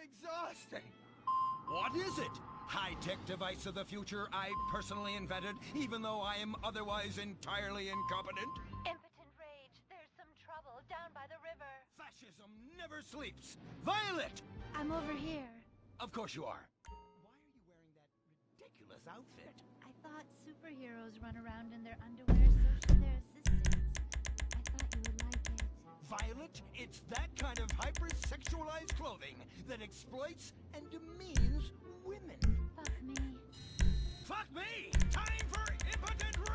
exhausting. What is it? High-tech device of the future I personally invented, even though I am otherwise entirely incompetent? Impotent rage. There's some trouble down by the river. Fascism never sleeps. Violet! I'm over here. Of course you are. Why are you wearing that ridiculous outfit? I thought superheroes run around in their underwear, so should their assistants. I thought you would like it. Violet, it's that kind of hyper-sexualized clothing that exploits and demeans women. Fuck me. Fuck me! Time for impotent rage!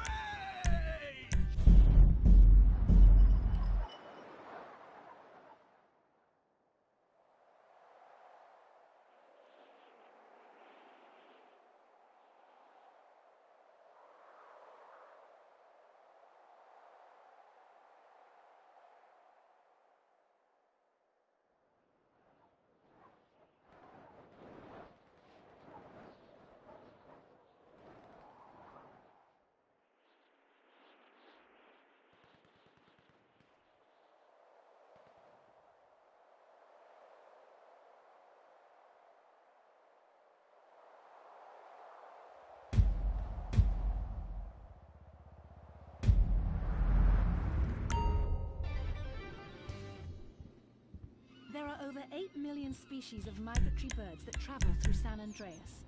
There are over 8 million species of migratory birds that travel through San Andreas.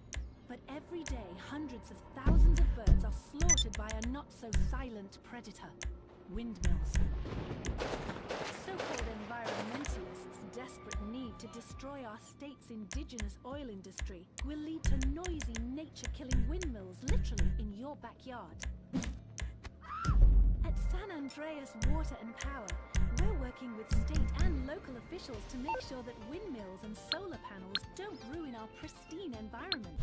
But every day, hundreds of thousands of birds are slaughtered by a not-so-silent predator, windmills. So-called environmentalists' desperate need to destroy our state's indigenous oil industry will lead to noisy, nature-killing windmills literally in your backyard. At San Andreas Water and Power, we're working with state and local officials to make sure that windmills and solar panels don't ruin our pristine environment.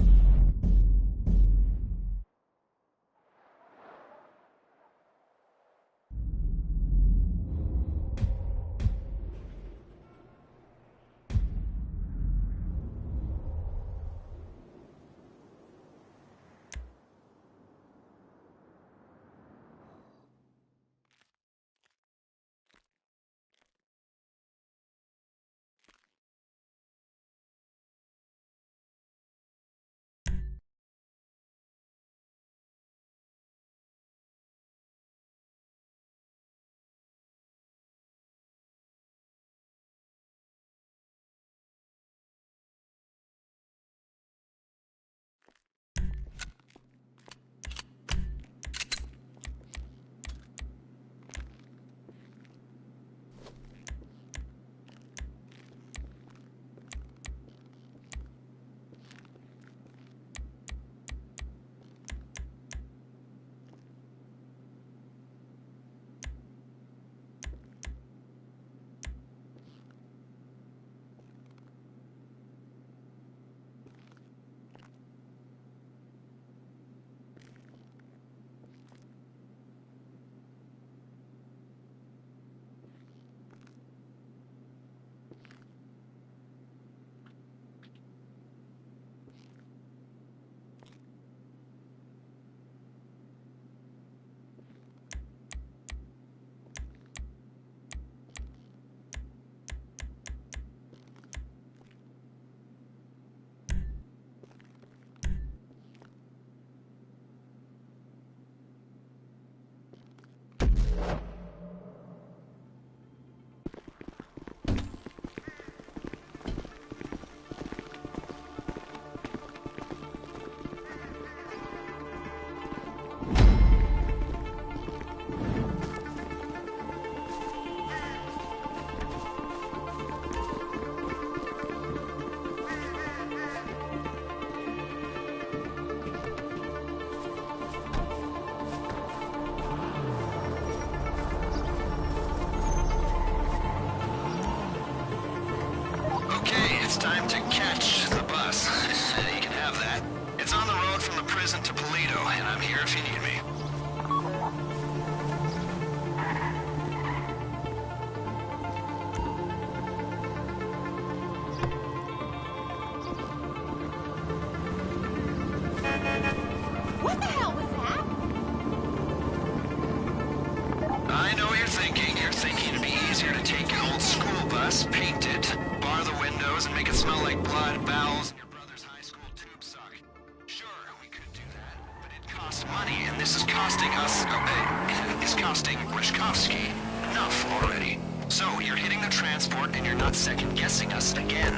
Time to catch the bus. You can have that. It's on the road from the prison to Polito, and I'm here if you need me. What the hell was that? I know what you're thinking. You're thinking it'd be easier to take an old school bus, paint it, bar the windows, and make it smell smell like blood, bowels, and your brother's high school tube suck. Sure, we could do that, but it costs money, and this is costing us... is costing Rishkovsky enough already. So, you're hitting the transport, and you're not second-guessing us again.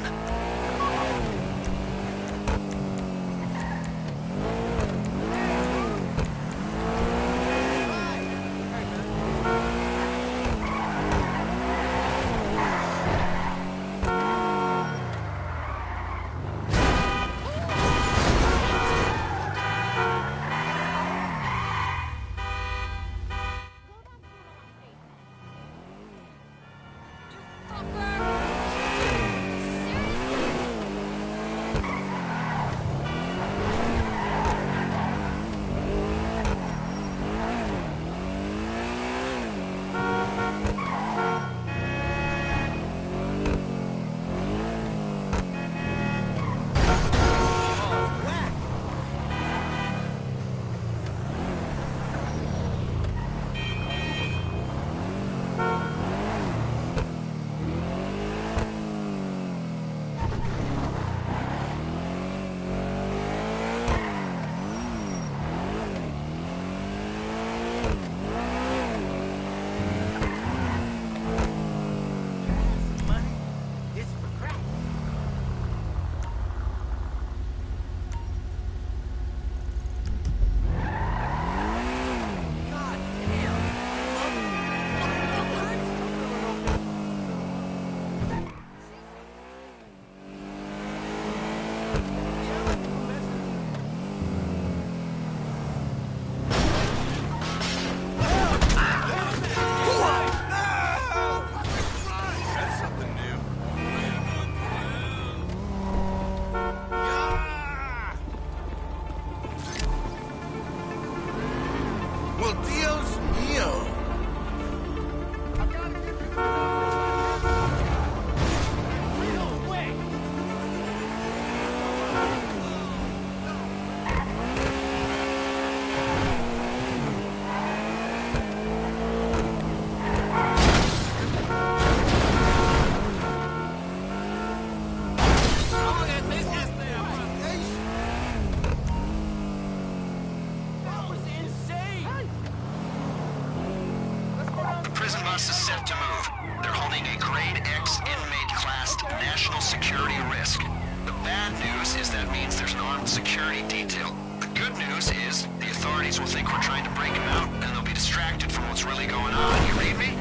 Bus is set to move. They're holding a grade X inmate-classed national security risk. The bad news is that means there's an armed security detail. The good news is the authorities will think we're trying to break them out, and they'll be distracted from what's really going on. You read me?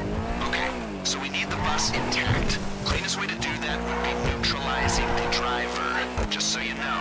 Okay, so we need the bus intact. Cleanest way to do that would be neutralizing the driver, just so you know.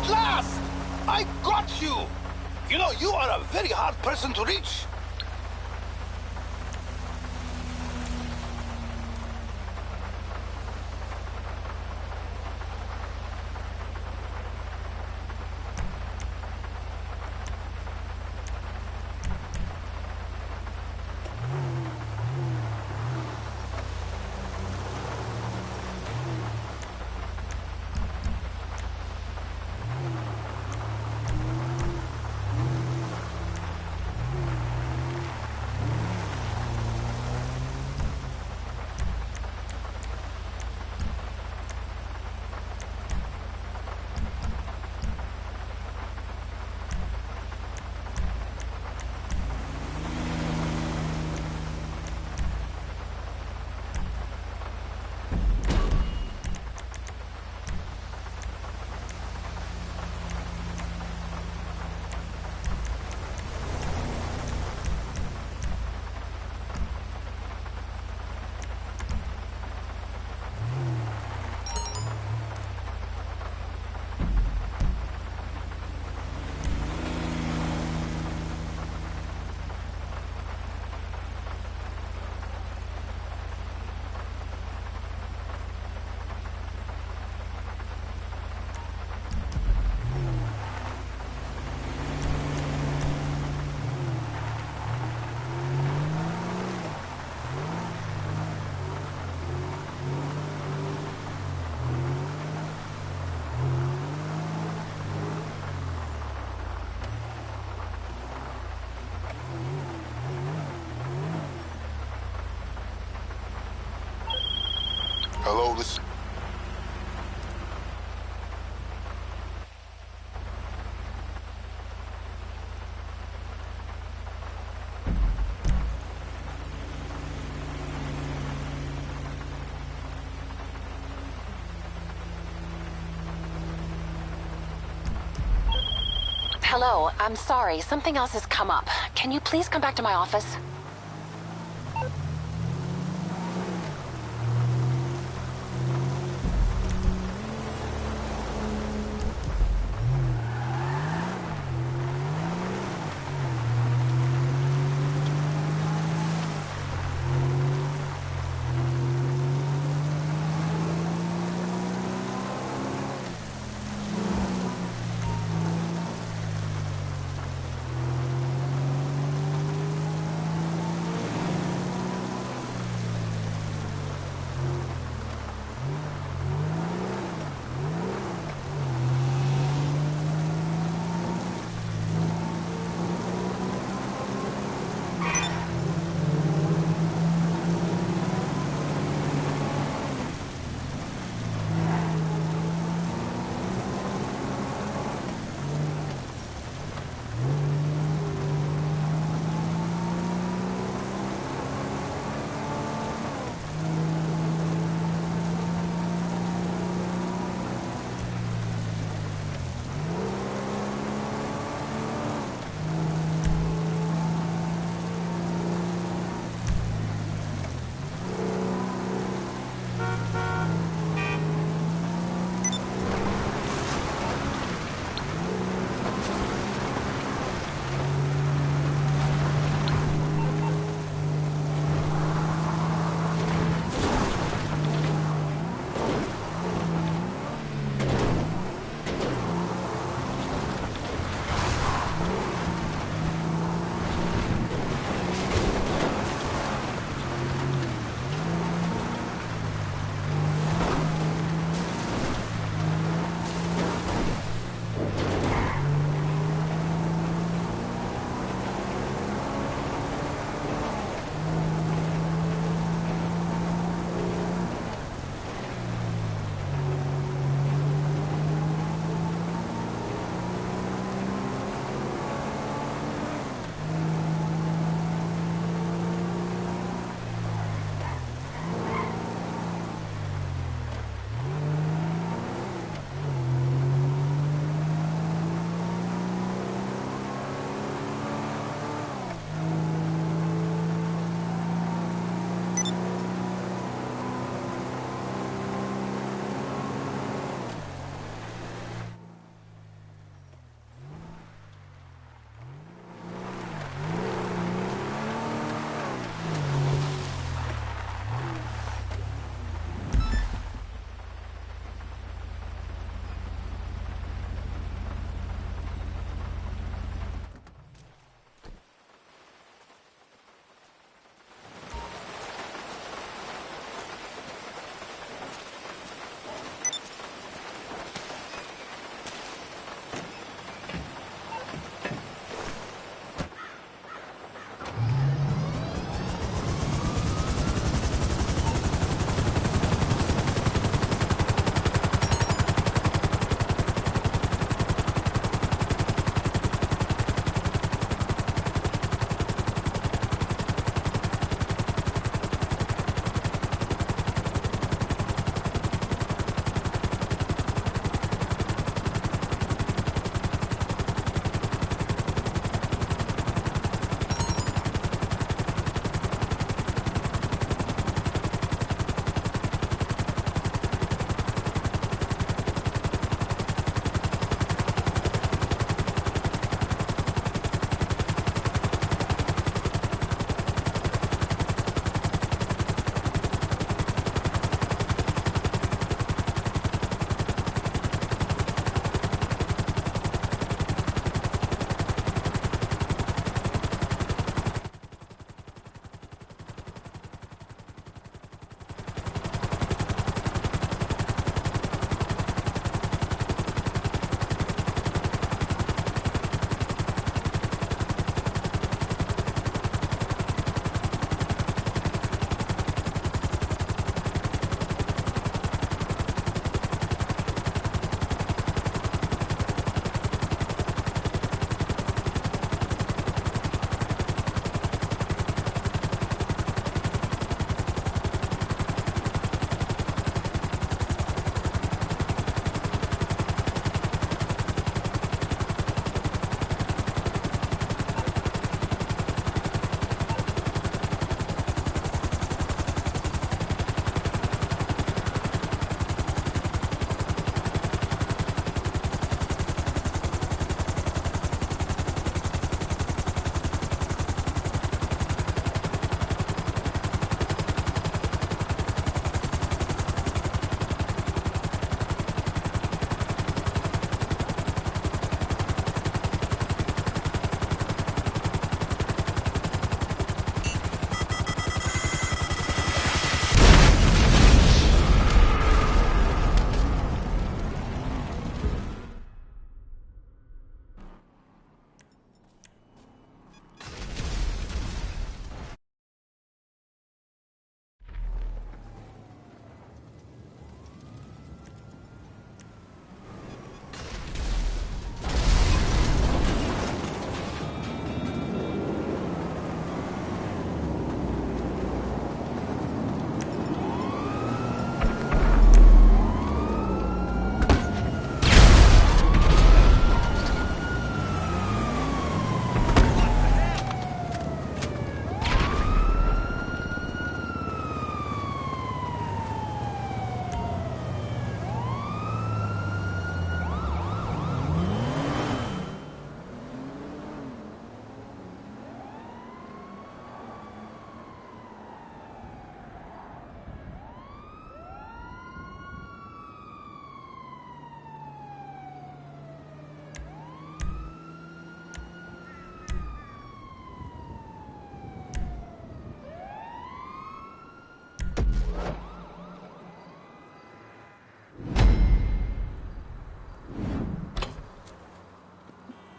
At last! I got you! You know, you are a very hard person to reach. Hello, this... Hello, I'm sorry. Something else has come up. Can you please come back to my office?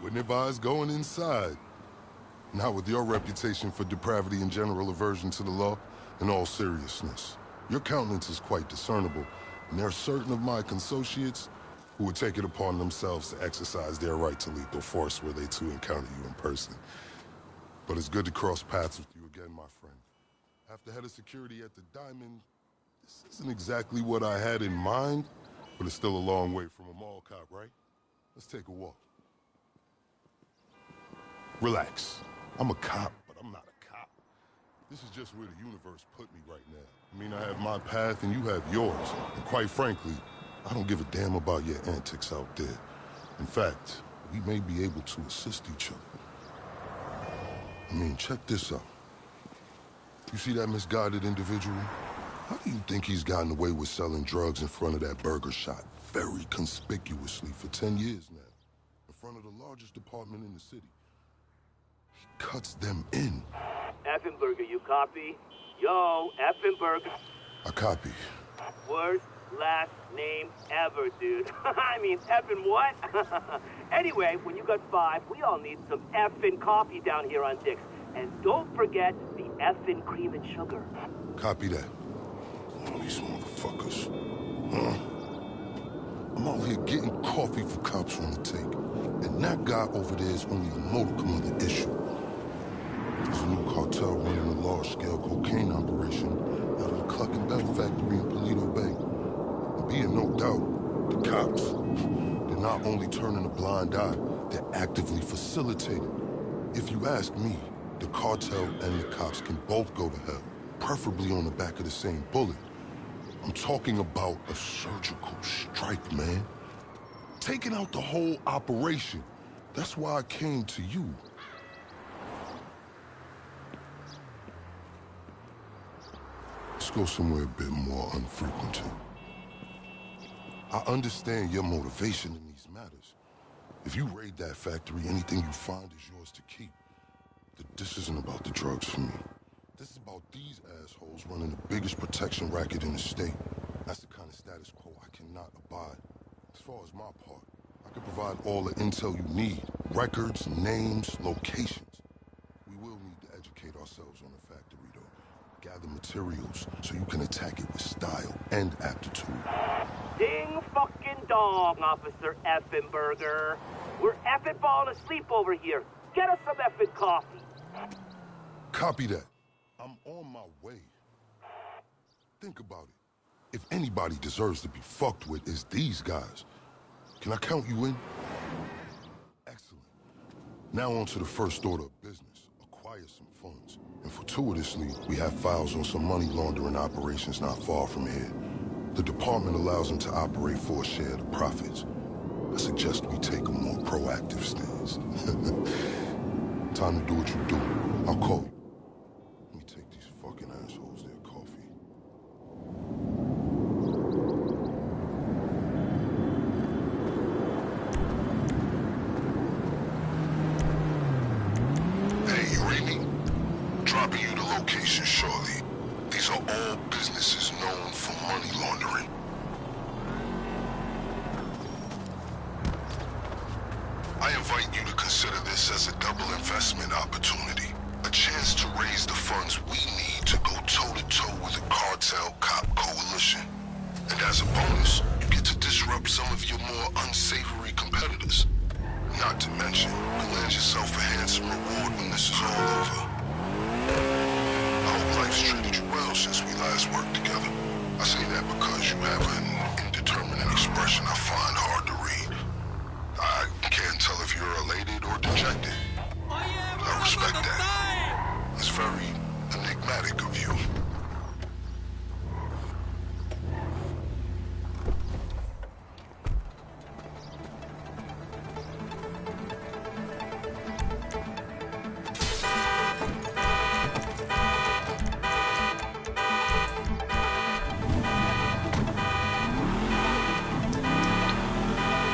Wouldn't advise going inside. Not with your reputation for depravity and general aversion to the law. In all seriousness, your countenance is quite discernible, and there are certain of my consociates who would take it upon themselves to exercise their right to lethal force were they to encounter you in person. But it's good to cross paths with you again, my friend. After head of security at the Diamond, this isn't exactly what I had in mind, but it's still a long way from a mall cop, right? Let's take a walk. Relax. I'm a cop, but I'm not a cop. This is just where the universe put me right now. I mean, I have my path and you have yours. And quite frankly, I don't give a damn about your antics out there. In fact, we may be able to assist each other. I mean, check this out. You see that misguided individual? How do you think he's gotten away with selling drugs in front of that burger shop very conspicuously for 10 years now? In front of the largest department in the city. He cuts them in. Effenberger, you copy? Yo, Effenberger. I copy. Worst last name ever, dude. I mean, effing what? Anyway, when you got 5, we all need some effing coffee down here on Dick's. And don't forget the effing cream and sugar. Copy that. All these motherfuckers. Huh? I'm out here getting coffee for cops on the take. And that guy over there is only a modicum of the issue. There's a new cartel running a large-scale cocaine operation out of the Cluck and Bell factory in Paleto Bay. And being no doubt, the cops, they're not only turning a blind eye, they're actively facilitating. If you ask me, the cartel and the cops can both go to hell, preferably on the back of the same bullet. I'm talking about a surgical strike, man. Taking out the whole operation. That's why I came to you. Let's go somewhere a bit more unfrequented. I understand your motivation in these matters. If you raid that factory, anything you find is yours to keep. This isn't about the drugs for me. This is about these assholes running the biggest protection racket in the state. That's the kind of status quo I cannot abide. As far as my part, I can provide all the intel you need. Records, names, locations. We will need to educate ourselves on the factory, though. Gather materials so you can attack it with style and aptitude. Ding fucking dong, Officer Effenberger. We're effing falling asleep over here. Get us some effing coffee. Copy that. I'm on my way. Think about it. If anybody deserves to be fucked with, it's these guys. Can I count you in? Excellent. Now on to the first order of business. Acquire some funds. And fortuitously, we have files on some money laundering operations not far from here. The department allows them to operate for a share of the profits. I suggest we take a more proactive stance. Time to do what you do. I'll call you. Let me take these fucking assholes their coffee. Hey, you read me? Dropping you the location shortly. These are all businesses known for money laundering. I invite you to consider this as a double investment opportunity. A chance to raise the funds we need to go toe-to-toe with the cartel cop coalition. And as a bonus, you get to disrupt some of your more unsavory competitors. Not to mention, you'll land yourself a handsome reward when this is all over. I hope life's treated you well since we last worked together. I say that because you have an indeterminate expression I find hard to read. I can't tell if you're elated or dejected. I respect that. It's very enigmatic of you.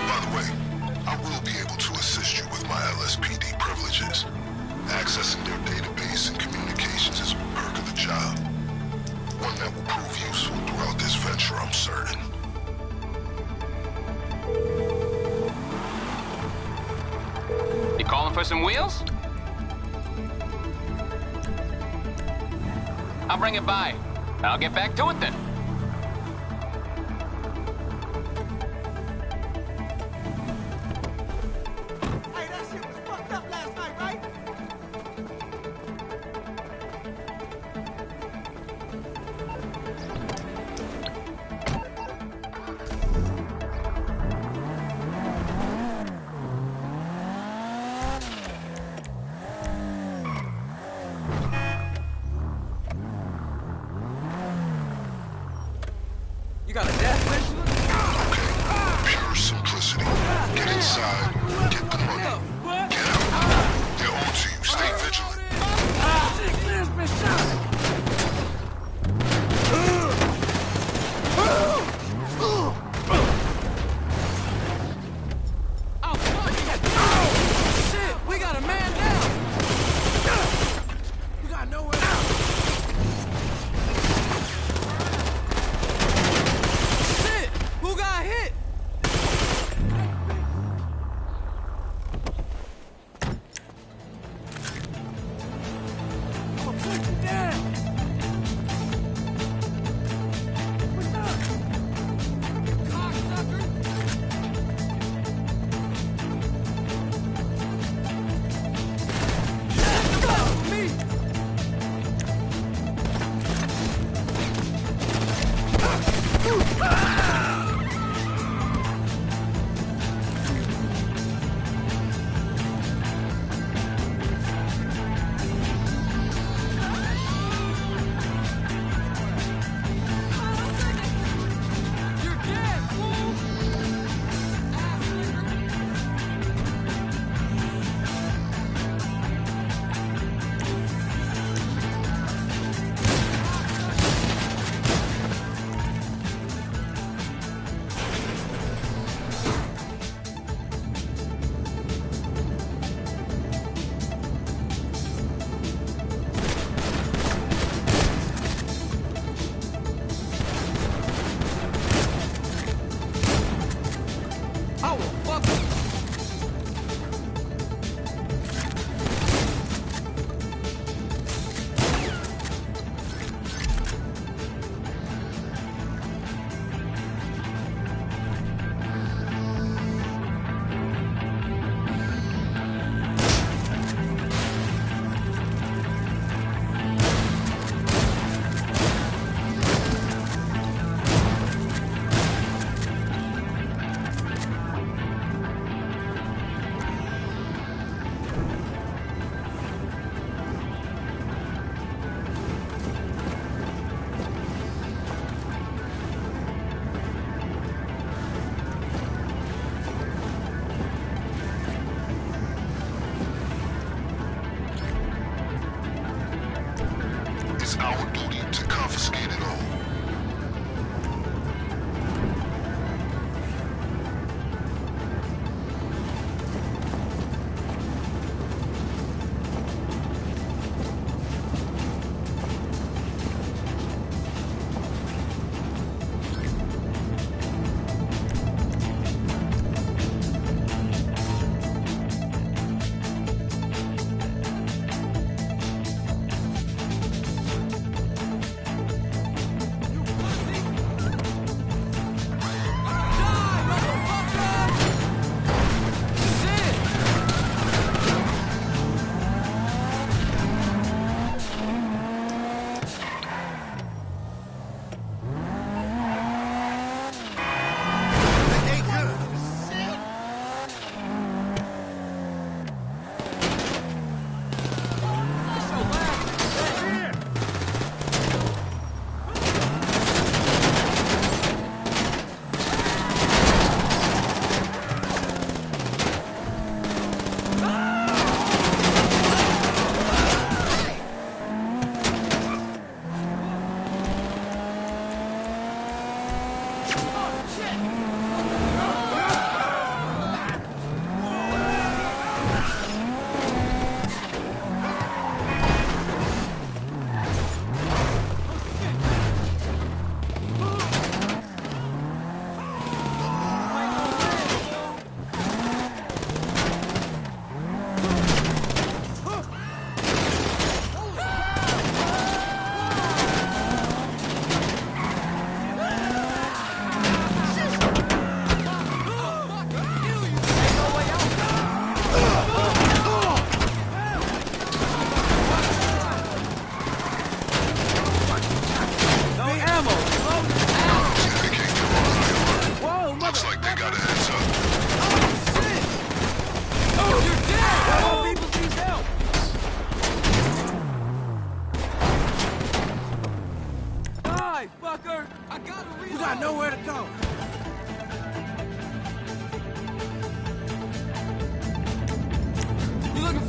By the way, I will be able to assist you with my LSPD Calling for some wheels? I'll bring it by. I'll get back to it then. Hey, that shit was fucked up last night, right? You got a death wish? Okay, pure simplicity. Get inside, get the money, get out. They're on to you. Stay vigilant. Clear's been shot! Oh, fuck! Oh, shit! We got a man down! We got nowhere out! Shit! Who got hit?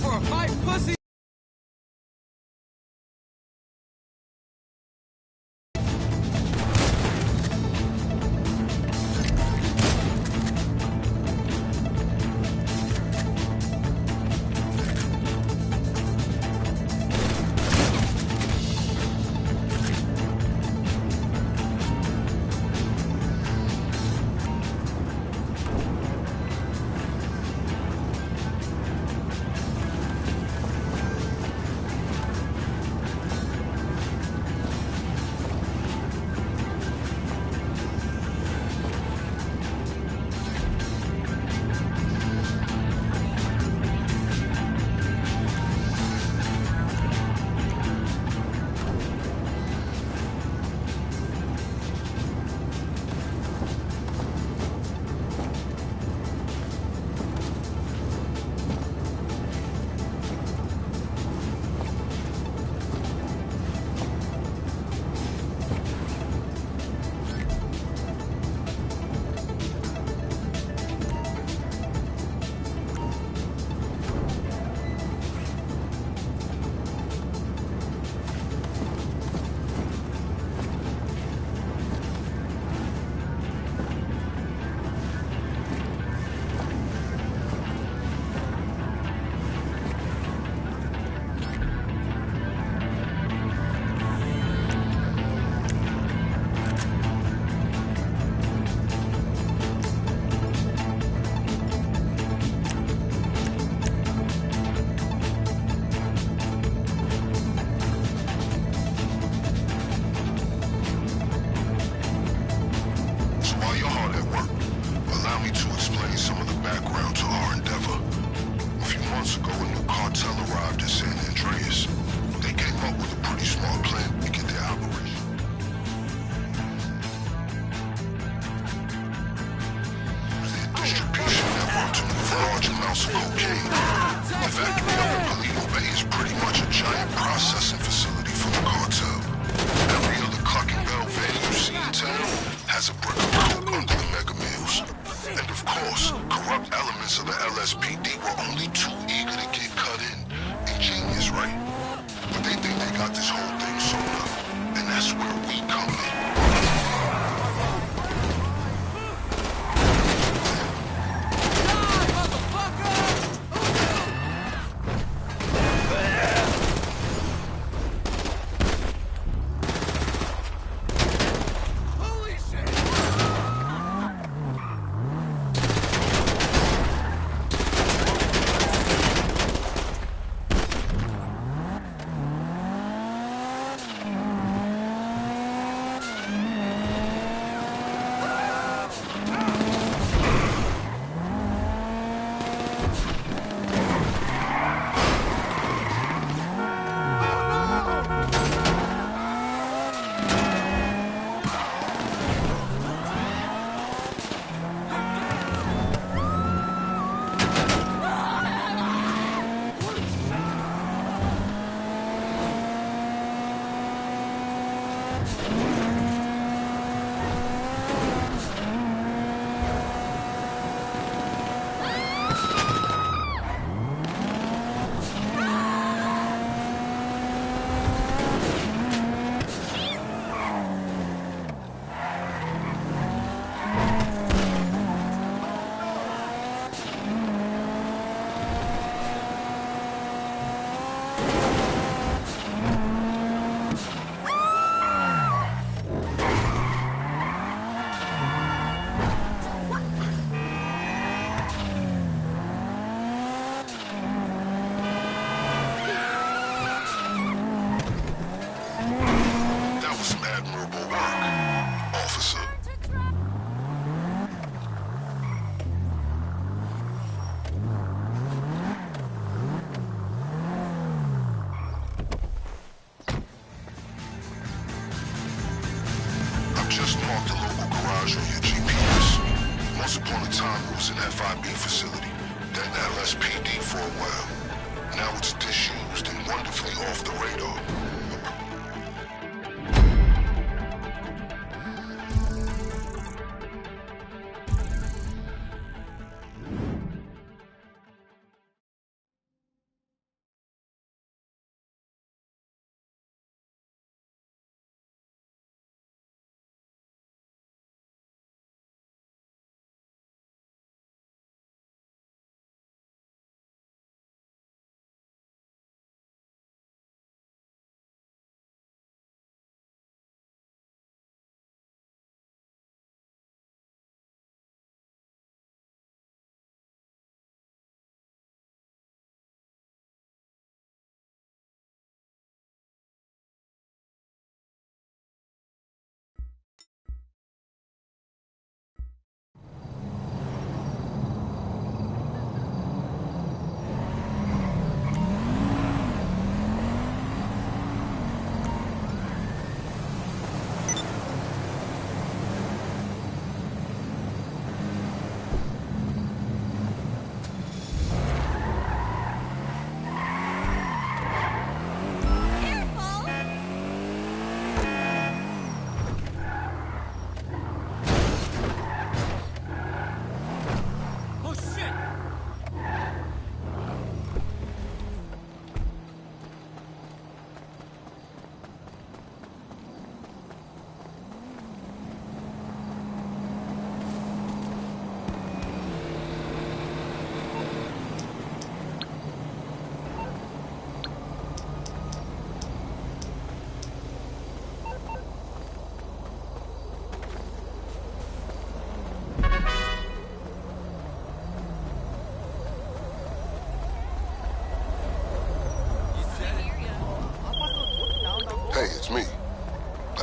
for a fight, pussy?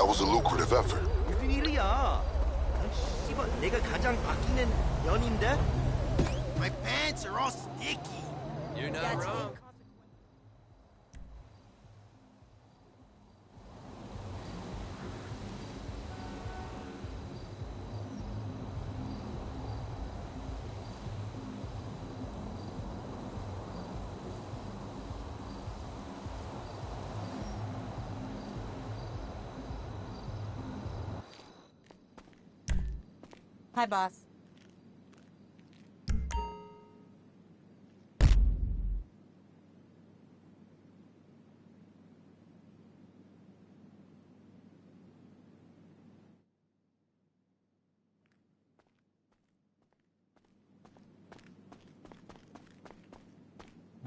That was a lucrative effort. 무슨 일이야? 씨발, 내가 가장 아끼는 연인데? My pants are all sticky. You're not wrong. Hi, boss.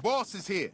Boss is here.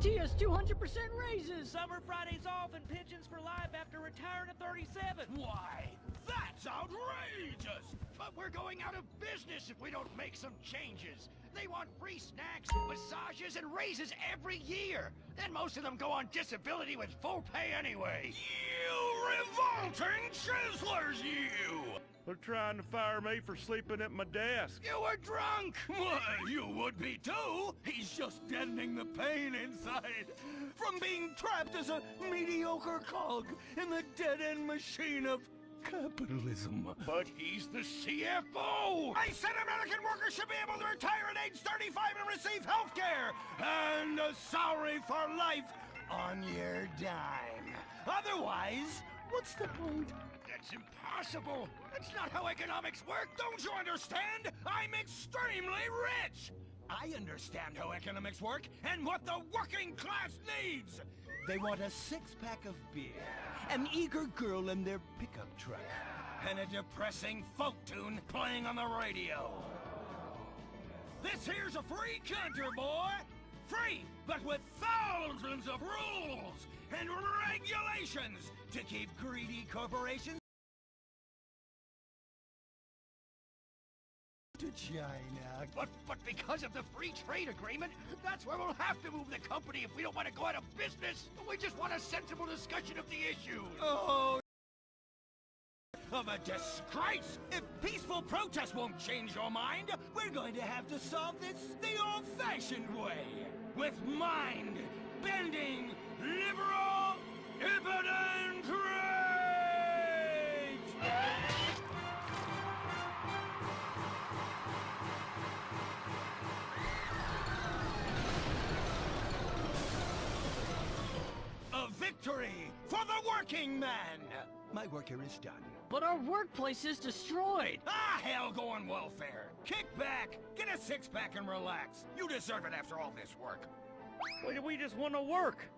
Guarantee us 200% raises. Summer Fridays off and pigeons for life after retiring at 37. Why, that's outrageous! But we're going out of business if we don't make some changes. They want free snacks, massages, and raises every year. Then most of them go on disability with full pay anyway. You revolting chiselers, you! They're trying to fire me for sleeping at my desk. You were drunk! Well, you would be too! He's just deadening the pain inside from being trapped as a mediocre cog in the dead-end machine of capitalism. But he's the CFO! I said American workers should be able to retire at age 35 and receive health care! And a salary for life on your dime. Otherwise, what's the point? That's impossible. That's not how economics work. Don't you understand? I'm extremely rich! I understand how economics work and what the working class needs! They want a six-pack of beer, an eager girl in their pickup truck, and a depressing folk tune playing on the radio. This here's a free country, boy! Free, but with thousands of rules and regulations to keep greedy corporations to China. But because of the free trade agreement, that's where we'll have to move the company if we don't want to go out of business. We just want a sensible discussion of the issues. Oh, of a disgrace! If peaceful protest won't change your mind, we're going to have to solve this the old-fashioned way. With mind-bending, liberal, impotent rage! A victory for the working man! My work here is done. But our workplace is destroyed. Ah, hell go on welfare. Kick back, get a six-pack and relax. You deserve it after all this work. Wait, we just want to work.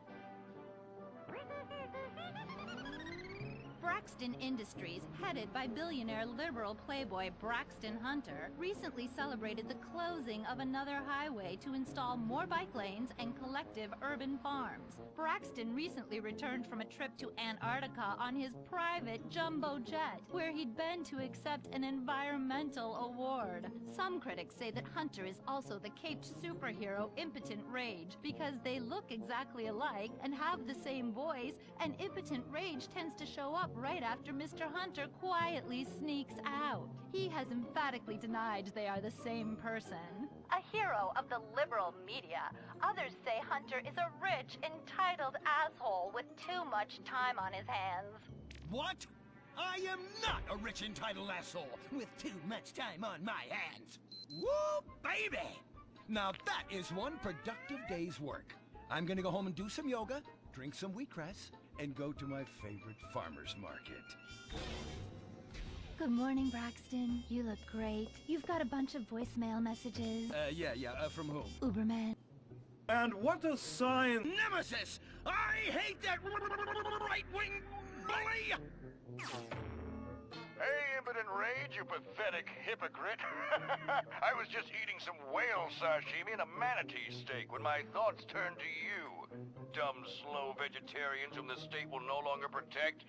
Braxton Industries, headed by billionaire liberal playboy Braxton Hunter, recently celebrated the closing of another highway to install more bike lanes and collective urban farms. Braxton recently returned from a trip to Antarctica on his private jumbo jet, where he'd been to accept an environmental award. Some critics say that Hunter is also the caped superhero Impotent Rage, because they look exactly alike and have the same voice, and Impotent Rage tends to show up right after Mr. Hunter quietly sneaks out. He has emphatically denied they are the same person. A hero of the liberal media, others say Hunter is a rich, entitled asshole with too much time on his hands. What? I am not a rich, entitled asshole with too much time on my hands. Woo, baby! Now that is one productive day's work. I'm gonna go home and do some yoga, drink some wheatgrass, and go to my favorite farmer's market. Good morning, Braxton. You look great. You've got a bunch of voicemail messages. From whom? Uberman. And what does science... Nemesis! I hate that right-wing bully! Hey, Impotent Rage, you pathetic hypocrite. I was just eating some whale sashimi and a manatee steak when my thoughts turned to you. Dumb, slow vegetarians whom the state will no longer protect.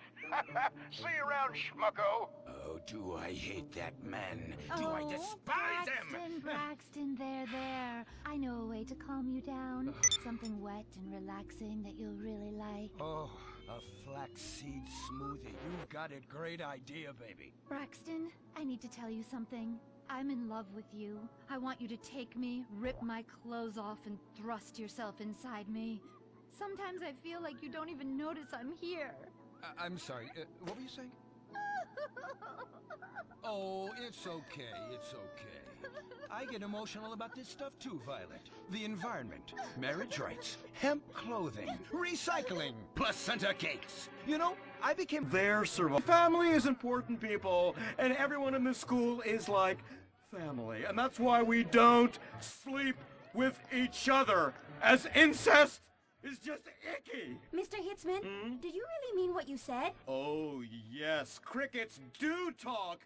See you around, schmucko. Oh, do I hate that man. Do I despise him? Braxton, there. I know a way to calm you down. Something wet and relaxing that you'll really like. Oh, a flaxseed smoothie. You've got a great idea, baby. Braxton, I need to tell you something. I'm in love with you. I want you to take me, rip my clothes off, and thrust yourself inside me. Sometimes I feel like you don't even notice I'm here. I'm sorry, what were you saying? Oh, it's okay, it's okay. I get emotional about this stuff too, Violet. The environment, marriage rights, hemp clothing, recycling, placenta cakes. You know, I became Their survival. Family is important, people, and everyone in this school is like family. And that's why we don't sleep with each other, as incest is just icky. Mr. Hitzman, do you really mean what you said? Oh, yes. Crickets do talk.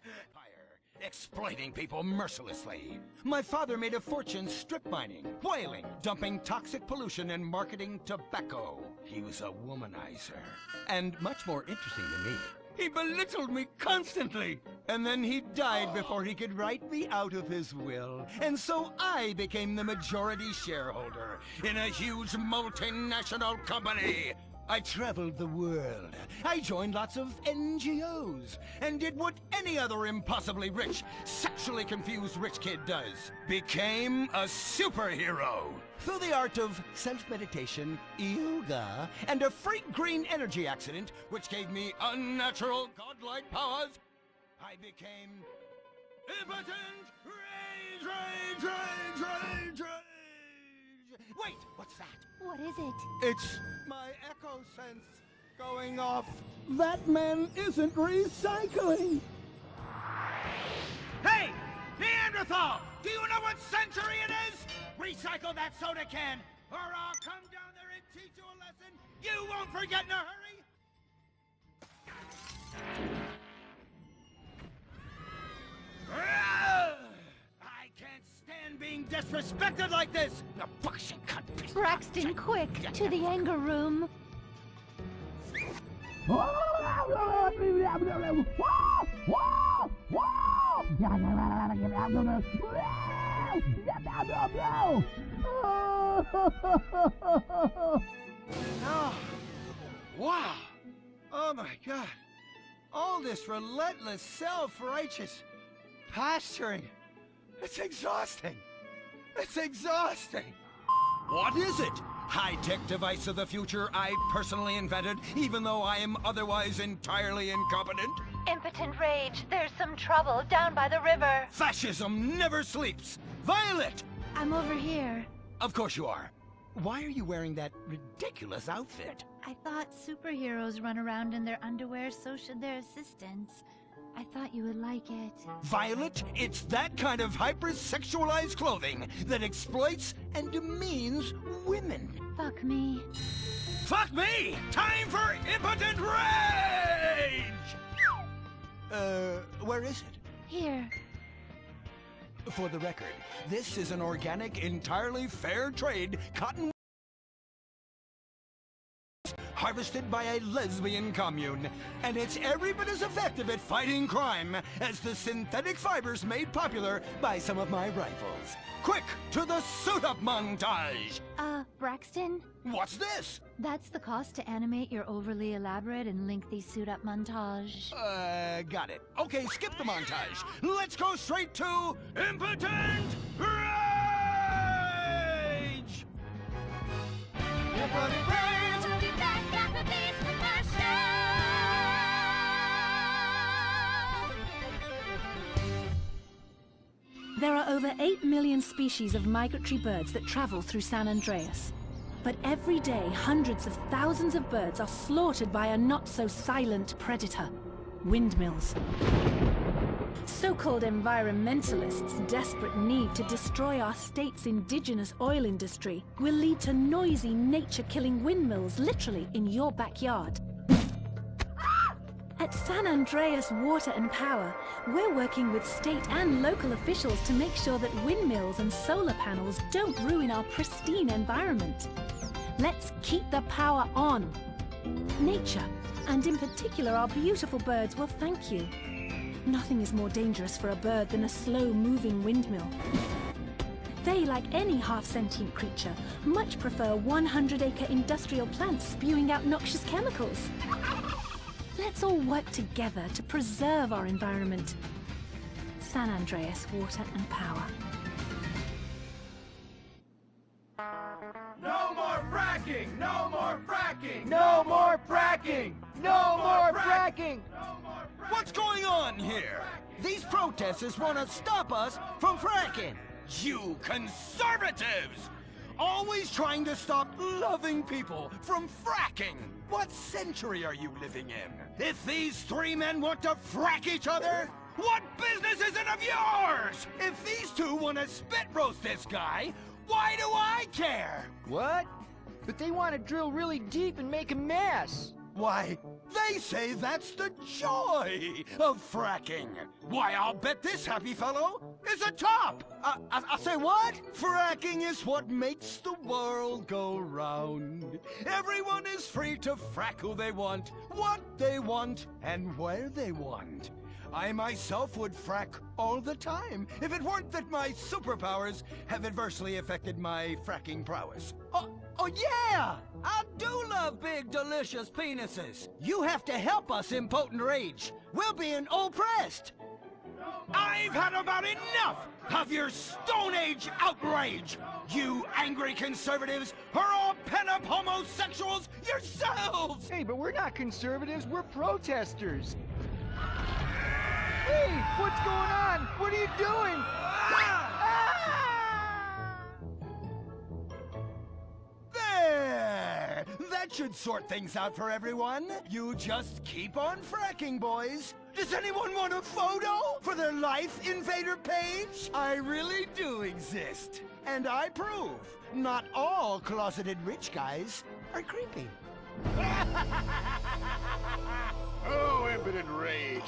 Exploiting people mercilessly. My father made a fortune strip mining, whaling, dumping toxic pollution, and marketing tobacco. He was a womanizer. And much more interesting than me, he belittled me constantly. And then he died before he could write me out of his will. And so I became the majority shareholder in a huge multinational company. I traveled the world. I joined lots of NGOs and did what any other impossibly rich, sexually confused rich kid does. Became a superhero. Through the art of self-meditation, yoga, and a freak green energy accident, which gave me unnatural godlike powers, I became impotent rage. Wait, what's that? What is it? It's my echo sense going off. That man isn't recycling. Hey! Neanderthal! Do you know what century it is? Recycle that soda can, or I'll come down there and teach you a lesson you won't forget in a hurry! I can't stand being disrespected like this! The bullshit cunt. Braxton, quick! To the anger room! No. Wow. Oh my God. All this relentless self-righteous posturing. It's exhausting. It's exhausting. What is it? High-tech device of the future I personally invented, even though I am otherwise entirely incompetent? Impotent rage. There's some trouble down by the river. Fascism never sleeps! Violet! I'm over here. Of course you are. Why are you wearing that ridiculous outfit? I thought superheroes run around in their underwear, so should their assistants. I thought you would like it. Violet, it's that kind of hypersexualized clothing that exploits and demeans women. Fuck me. Fuck me! Time for impotent rage! Where is it? Here. For the record, this is an organic, entirely fair trade cotton harvested by a lesbian commune, and it's every bit as effective at fighting crime as the synthetic fibers made popular by some of my rivals. Quick, to the suit-up montage! Braxton? What's this? That's the cost to animate your overly elaborate and lengthy suit-up montage. Got it. Okay, skip the montage. Let's go straight to Impotent Rage! Impotent Rage! We'll be back after these commercials! There are over 8 million species of migratory birds that travel through San Andreas. But every day, hundreds of thousands of birds are slaughtered by a not-so-silent predator, windmills. So-called environmentalists' desperate need to destroy our state's indigenous oil industry will lead to noisy, nature-killing windmills literally in your backyard. At San Andreas Water and Power, we're working with state and local officials to make sure that windmills and solar panels don't ruin our pristine environment. Let's keep the power on. Nature, and in particular our beautiful birds, will thank you. Nothing is more dangerous for a bird than a slow-moving windmill. They, like any half-sentient creature, much prefer 100-acre industrial plants spewing out noxious chemicals. Let's all work together to preserve our environment. San Andreas Water and Power. No more fracking! No more fracking! No more fracking! No more fracking! What's going on here? These protesters want to stop us from fracking. You conservatives! Always trying to stop loving people from fracking. What century are you living in? If these three men want to frack each other, what business is it of yours? If these two want to spit roast this guy, why do I care? What? But they want to drill really deep and make a mess. Why, they say that's the joy of fracking. Why, I'll bet this happy fellow is a top. I say what? Fracking is what makes the world go round. Everyone is free to frack who they want, what they want, and where they want. I myself would frack all the time if it weren't that my superpowers have adversely affected my fracking prowess. Oh yeah! I do love big, delicious penises. You have to help us, Impotent Rage. We're being oppressed. I've had about enough of your Stone Age outrage. You angry conservatives are all pent-up homosexuals yourselves. Hey, but we're not conservatives, we're protesters. Hey, what's going on? What are you doing? There! that should sort things out for everyone. You just keep on fracking, boys. Does anyone want a photo for their Life Invader page? I really do exist. And I prove not all closeted rich guys are creepy. Oh, impotent rage.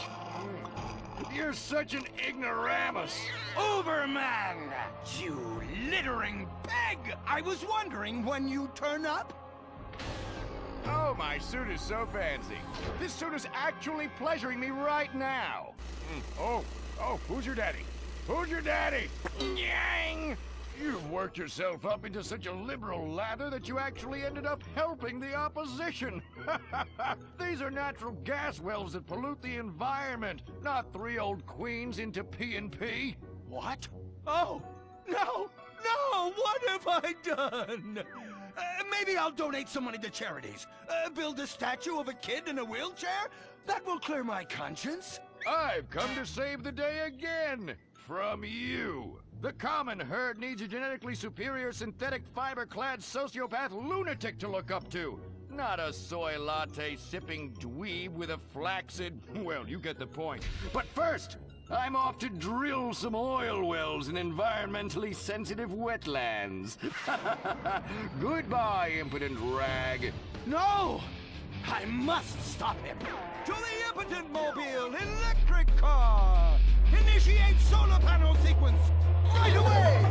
You're such an ignoramus. Uberman! You littering pig! I was wondering when you turn up. Oh, my suit is so fancy. This suit is actually pleasuring me right now. Oh, who's your daddy? Who's your daddy? Yang! You've worked yourself up into such a liberal lather that you actually ended up helping the opposition. These are natural gas wells that pollute the environment, not 3 old queens into P&P. What? Oh, no, what have I done? Maybe I'll donate some money to charities. Build a statue of a kid in a wheelchair? That will clear my conscience. I've come to save the day again. From you. The common herd needs a genetically superior synthetic fiber-clad sociopath lunatic to look up to. Not a soy latte sipping dweeb with a flaccid... Well, you get the point. But first, I'm off to drill some oil wells in environmentally sensitive wetlands. Goodbye, impotent rag. No! I must stop him. To the impotent mobile electric car! Initiate solar panel sequence right away!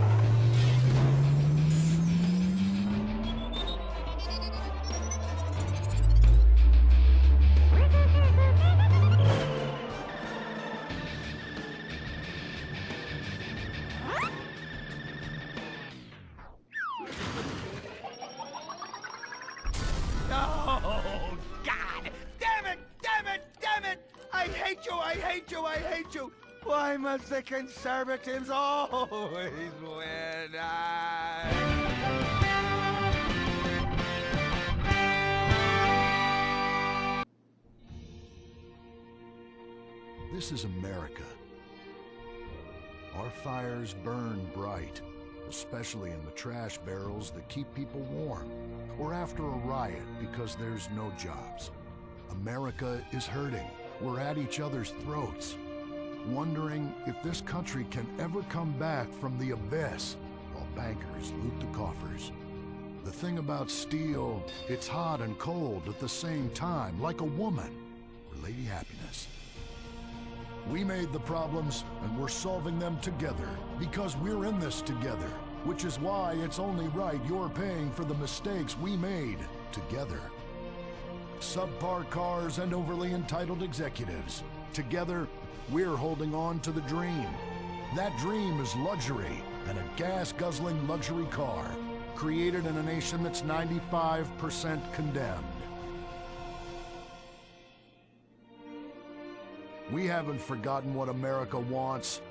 Oh, God! Damn it! I hate you! Why must the conservatives always win? This is America. Our fires burn bright, especially in the trash barrels that keep people warm, or after a riot because there's no jobs. America is hurting. We're at each other's throats, wondering if this country can ever come back from the abyss while bankers loot the coffers. The thing about steel, it's hot and cold at the same time, like a woman, or Lady Happiness. We made the problems, and we're solving them together, because we're in this together, which is why it's only right you're paying for the mistakes we made together. Subpar cars and overly entitled executives. Together, we're holding on to the dream. That dream is luxury, and a gas-guzzling luxury car, created in a nation that's 95% condemned. We haven't forgotten what America wants.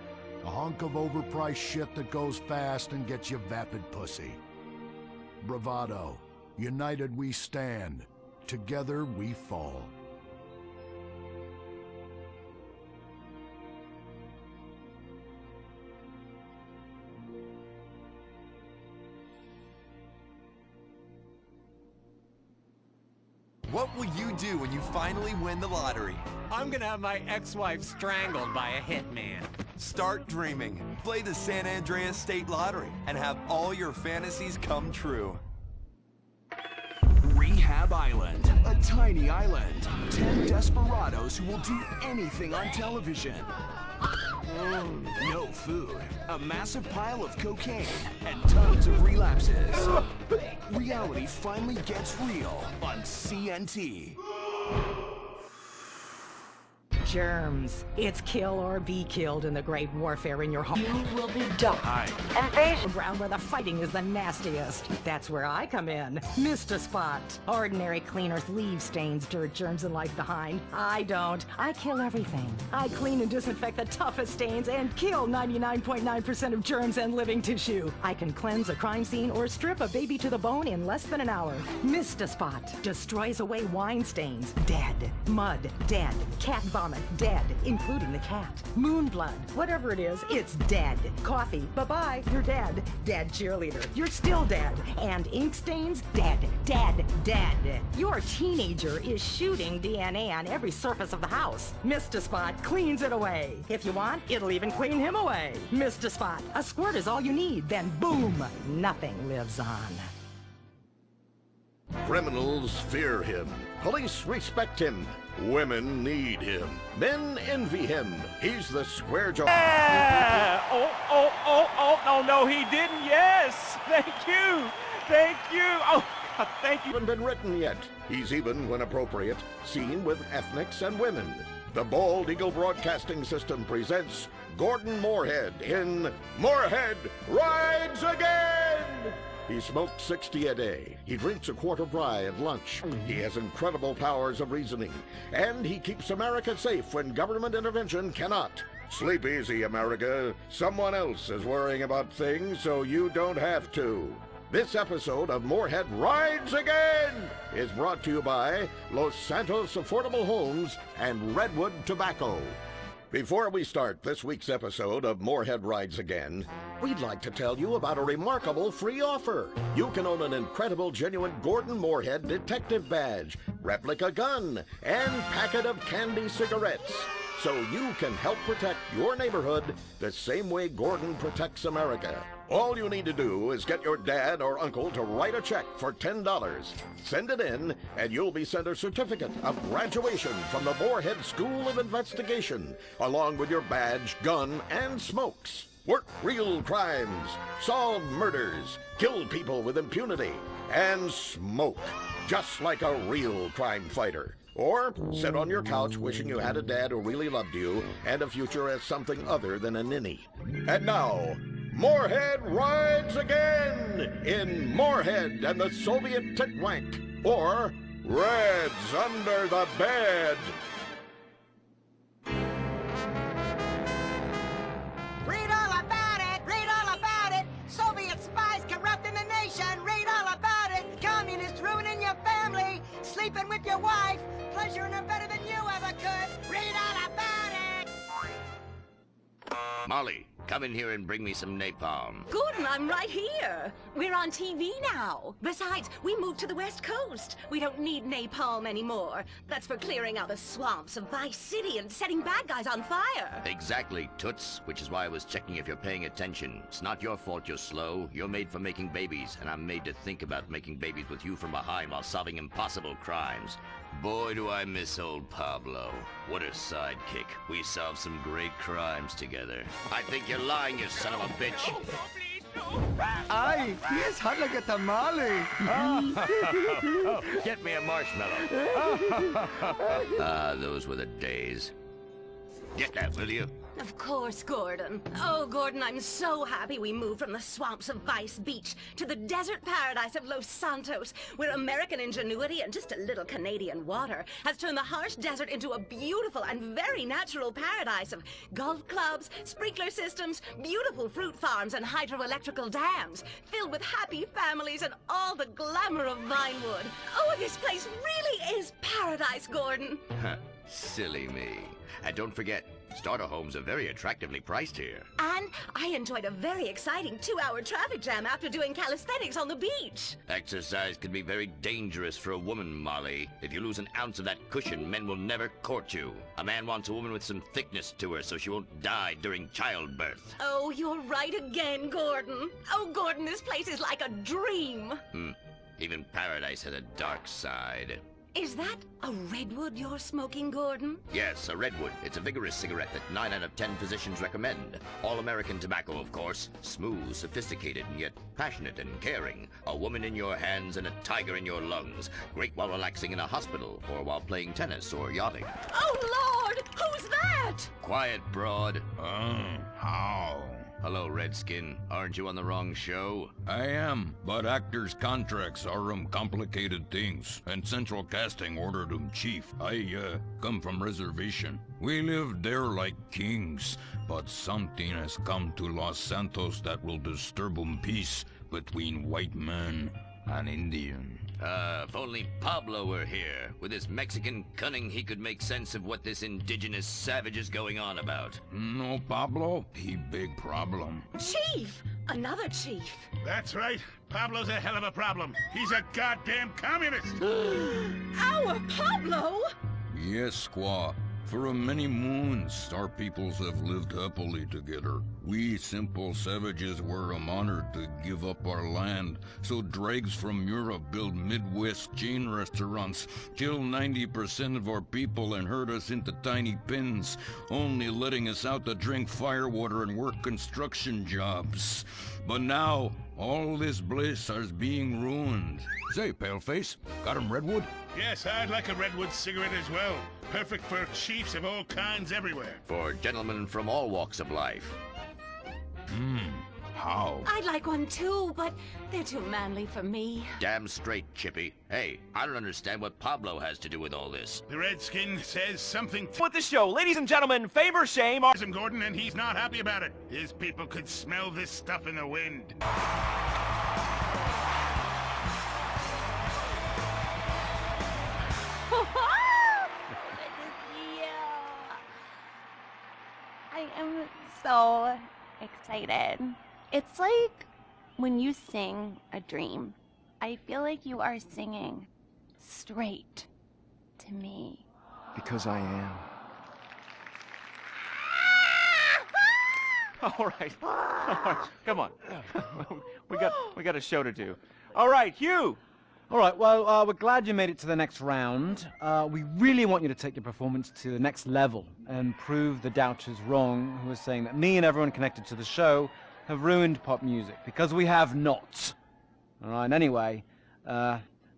A hunk of overpriced shit that goes fast and gets you vapid pussy. Bravado. United we stand. Together we fall. What will you do when you finally win the lottery? I'm gonna have my ex-wife strangled by a hitman. Start dreaming. Play the San Andreas State Lottery and have all your fantasies come true. Rehab Island, a tiny island. 10 desperados who will do anything on television. No food, a massive pile of cocaine, and tons of relapses. Reality finally gets real on CNT. Germs. It's kill or be killed in the great warfare in your home. You will be done. Invasion ground where the fighting is the nastiest. That's where I come in. Mr. Spot. Ordinary cleaners leave stains, dirt, germs, and life behind. I don't. I kill everything. I clean and disinfect the toughest stains and kill 99.9% of germs and living tissue. I can cleanse a crime scene or strip a baby to the bone in less than an hour. Mr. Spot destroys away wine stains, dead, mud, dead, cat vomit, dead, including the cat. Moonblood, whatever it is, it's dead. Coffee, bye-bye, you're dead. Dead cheerleader, you're still dead. And ink stains, dead, dead, dead. Your teenager is shooting DNA on every surface of the house. Mr. Spot cleans it away. If you want, it'll even clean him away. Mr. Spot, a squirt is all you need, then boom, nothing lives on. Criminals fear him. Police respect him. Women need him. Men envy him. He's the square jaw. Yeah! No, he didn't. Yes! Thank you! Thank you! Oh, thank you. Hasn't been written yet. He's even, when appropriate, seen with ethnics and women. The Bald Eagle Broadcasting System presents Gordon Moorhead in Moorhead Rides Again! He smokes 60 a day. He drinks a quart of rye at lunch. He has incredible powers of reasoning. And he keeps America safe when government intervention cannot. Sleep easy, America. Someone else is worrying about things so you don't have to. This episode of Moorhead Rides Again is brought to you by Los Santos Affordable Homes and Redwood Tobacco. Before we start this week's episode of Moorhead Rides Again, we'd like to tell you about a remarkable free offer. You can own an incredible, genuine Gordon Moorhead detective badge, replica gun, and packet of candy cigarettes. So you can help protect your neighborhood the same way Gordon protects America. All you need to do is get your dad or uncle to write a check for $10. Send it in, and you'll be sent a certificate of graduation from the Moorhead School of Investigation, along with your badge, gun, and smokes. Work real crimes, solve murders, kill people with impunity, and smoke, just like a real crime fighter. Or sit on your couch wishing you had a dad who really loved you and a future as something other than a ninny. And now, Moorhead Rides Again in Moorhead and the Soviet Titwank, or Reds Under the Bed. Read all about it! Read all about it! Soviet spies corrupting the nation! Read all about it! Communists ruining your family! Sleeping with your wife! Pleasuring her better than you ever could! Read all about it! Molly, come in here and bring me some napalm. Gordon, I'm right here. We're on TV now. Besides, we moved to the West Coast. We don't need napalm anymore. That's for clearing out the swamps of Vice City and setting bad guys on fire. Exactly, Toots, which is why I was checking if you're paying attention. It's not your fault you're slow. You're made for making babies, and I'm made to think about making babies with you from behind while solving impossible crimes. Boy, do I miss old Pablo. What a sidekick. We solved some great crimes together. I think you're lying, you son of a bitch. Ay, he is hot like a tamale. Get me a marshmallow. Those were the days. Get that, will you? Of course, Gordon. Oh, Gordon, I'm so happy we moved from the swamps of Vice Beach to the desert paradise of Los Santos, where American ingenuity and just a little Canadian water has turned the harsh desert into a beautiful and very natural paradise of golf clubs, sprinkler systems, beautiful fruit farms, and hydroelectrical dams, filled with happy families and all the glamour of Vinewood. Oh, this place really is paradise, Gordon. Silly me. And don't forget, starter homes are very attractively priced here. And I enjoyed a very exciting 2-hour traffic jam after doing calisthenics on the beach. Exercise can be very dangerous for a woman, Molly. If you lose an ounce of that cushion, men will never court you. A man wants a woman with some thickness to her so she won't die during childbirth. Oh, you're right again, Gordon. Oh, Gordon, this place is like a dream. Even paradise has a dark side. Is that a redwood you're smoking, Gordon? Yes, a redwood. It's a vigorous cigarette that 9 out of 10 physicians recommend. All-American tobacco, of course. Smooth, sophisticated, and yet passionate and caring. A woman in your hands and a tiger in your lungs. Great while relaxing in a hospital, or while playing tennis or yachting. Oh, Lord! Who's that? Quiet, broad. How? Hello, Redskin. Aren't you on the wrong show? I am, but actors' contracts are complicated things, and Central Casting ordered chief. I come from reservation. We live there like kings, but something has come to Los Santos that will disturb peace between white men. an Indian. If only Pablo were here. With his Mexican cunning, he could make sense of what this indigenous savage is going on about. No, Pablo, he big problem. Chief! Another chief! That's right. Pablo's a hell of a problem. He's a goddamn communist. Our Pablo? Yes, squaw. For many moons, our peoples have lived happily together. We simple savages were honored to give up our land, so dregs from Europe build Midwest chain restaurants, kill 90% of our people and herd us into tiny pens, only letting us out to drink firewater and work construction jobs. But now, all this bliss is being ruined. Say, Paleface, got him redwood? Yes, I'd like a redwood cigarette as well. Perfect for chiefs of all kinds everywhere. For gentlemen from all walks of life. How? I'd like one too, but they're too manly for me. Damn straight, Chippy. Hey, I don't understand what Pablo has to do with all this. The Redskin says something With the show, ladies and gentlemen, favor, shame, him, Gordon, and he's not happy about it. His people could smell this stuff in the wind. I am so excited. It's like when you sing a dream. I feel like you are singing straight to me. Because I am. All right. Come on. we got a show to do. All right, Hugh. All right, well, we're glad you made it to the next round. We really want you to take your performance to the next level and prove the doubters wrong who are saying that me and everyone connected to the show have ruined pop music, because we have not. All right, anyway,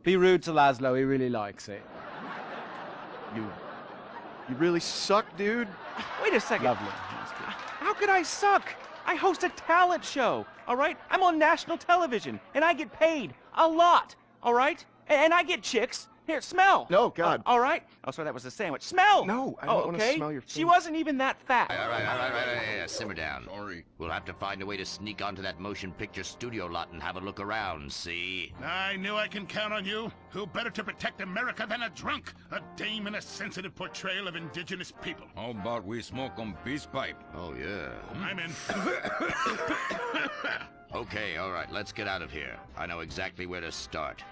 be rude to Laszlo, he really likes it. You really suck, dude. Wait a second. Lovely. How could I suck? I host a talent show, all right? I'm on national television, and I get paid a lot, all right? And I get chicks. Here, smell. No, God. All right? Oh, sorry, that was a sandwich. Smell! No, I don't want to smell your food. She wasn't even that fat. All right, simmer down. Sorry. We'll have to find a way to sneak onto that motion picture studio lot and have a look around, see? I knew I can count on you. Who better to protect America than a drunk? A dame and a sensitive portrayal of indigenous people. How about we smoke 'em peace pipe? Oh, yeah. I'm in. Okay, all right, let's get out of here. I know exactly where to start.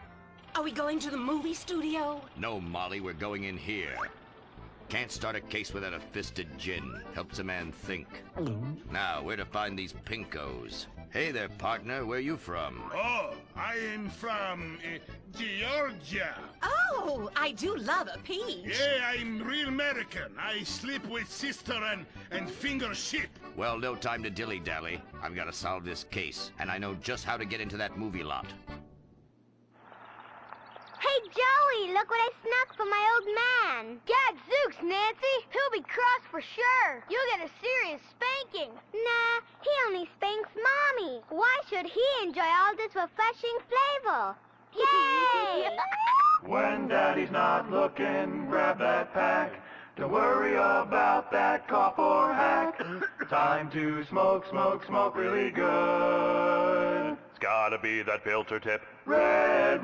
Are we going to the movie studio? No, Molly, we're going in here. Can't start a case without a fisted gin. Helps a man think. Now, where to find these pinkos? Hey there, partner, where you from? Oh, I am from Georgia. Oh, I do love a peach. Yeah, I'm real American. I sleep with sister and finger ship. Well, no time to dilly-dally. I've got to solve this case, and I know just how to get into that movie lot. Hey, Joey, look what I snuck from my old man. Gadzooks, Nancy. He'll be cross for sure. You'll get a serious spanking. Nah, he only spanks Mommy. Why should he enjoy all this refreshing flavor? Yay! When Daddy's not looking, grab that pack. Don't worry about that cough or hack. Time to smoke, smoke, smoke really good. It's gotta be that filter tip. Redwood!